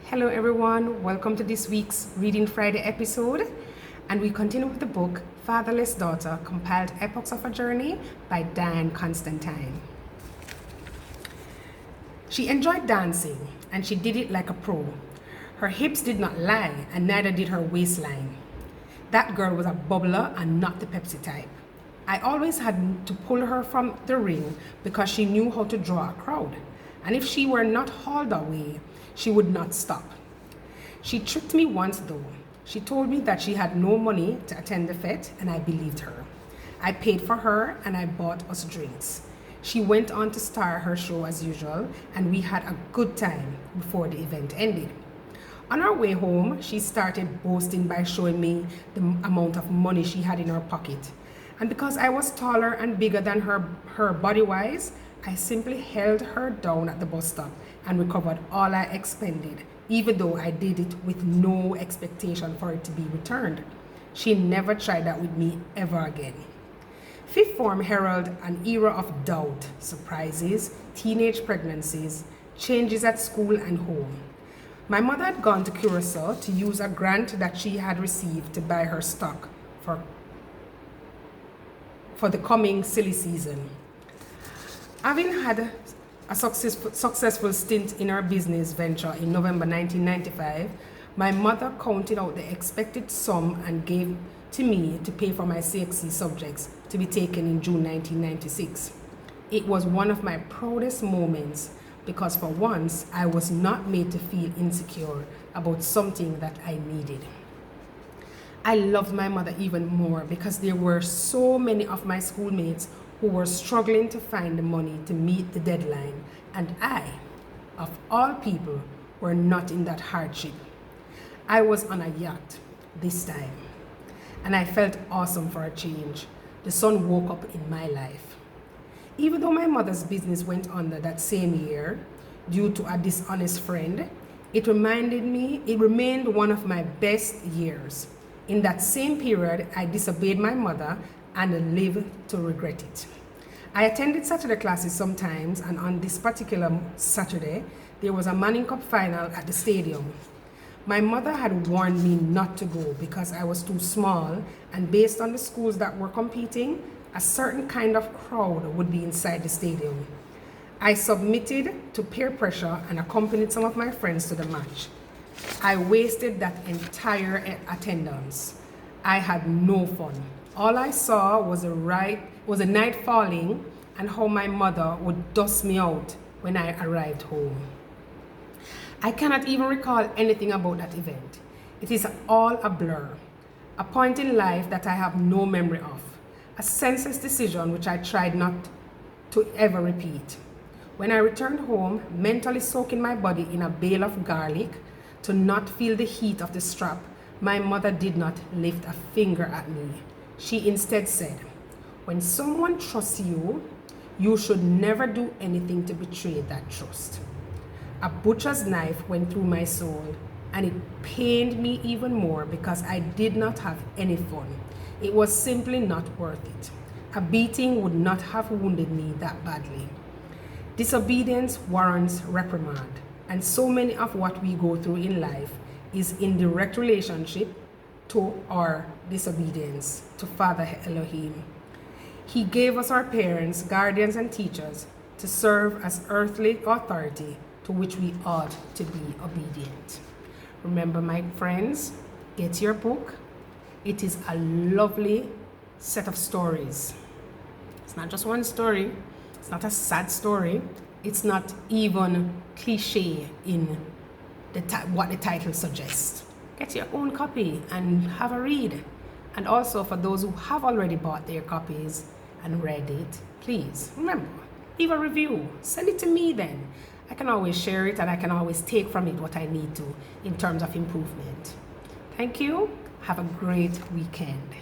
Hello everyone, welcome to this week's Reading Friday episode, and we continue with the book Fatherless Daughter, compiled Epochs of a Journey by Diane Constantine. She enjoyed dancing and she did it like a pro. Her hips did not lie and neither did her waistline. That girl was a bubbler and not the Pepsi type. I always had to pull her from the ring because she knew how to draw a crowd, and if she were not hauled away, she would not stop. She tricked me once though. She told me that she had no money to attend the fete, and I believed her. I paid for her and I bought us drinks. She went on to star her show as usual, and we had a good time before the event ended. On our way home, she started boasting by showing me the amount of money she had in her pocket. And because I was taller and bigger than her body-wise, I simply held her down at the bus stop and recovered all I expended, even though I did it with no expectation for it to be returned. She never tried that with me ever again. Fifth form heralded an era of doubt, surprises, teenage pregnancies, changes at school and home. My mother had gone to Curacao to use a grant that she had received to buy her stock for the coming silly season. Having had a successful stint in her business venture in November 1995, my mother counted out the expected sum and gave to me to pay for my CXC subjects to be taken in June 1996. It was one of my proudest moments because for once I was not made to feel insecure about something that I needed. I loved my mother even more because there were so many of my schoolmates who were struggling to find the money to meet the deadline, and I, of all people, were not in that hardship. I was on a yacht this time, and I felt awesome for a change. The sun woke up in my life. Even though my mother's business went under that same year due to a dishonest friend, it remained one of my best years. In that same period, I disobeyed my mother and lived to regret it. I attended Saturday classes sometimes, and on this particular Saturday, there was a Manning Cup final at the stadium. My mother had warned me not to go because I was too small, and based on the schools that were competing, a certain kind of crowd would be inside the stadium. I submitted to peer pressure and accompanied some of my friends to the match. I wasted that entire attendance. I had no fun. All I saw was a night falling and how my mother would dust me out when I arrived home. I cannot even recall anything about that event. It is all a blur, a point in life that I have no memory of, a senseless decision which I tried not to ever repeat. When I returned home, mentally soaking my body in a bale of garlic to not feel the heat of the strap, my mother did not lift a finger at me. She instead said, "When someone trusts you, you should never do anything to betray that trust." A butcher's knife went through my soul, and it pained me even more because I did not have any fun. It was simply not worth it. A beating would not have wounded me that badly. Disobedience warrants reprimand, and so many of what we go through in life is in direct relationship to our disobedience to Father Elohim. He gave us our parents, guardians, and teachers to serve as earthly authority to which we ought to be obedient. Remember, my friends, get your book. It is a lovely set of stories. It's not just one story. It's not a sad story. It's not even cliche in what the title suggests. Get your own copy and have a read. And also for those who have already bought their copies and read it, please remember, leave a review. Send it to me then. I can always share it and I can always take from it what I need to in terms of improvement. Thank you. Have a great weekend.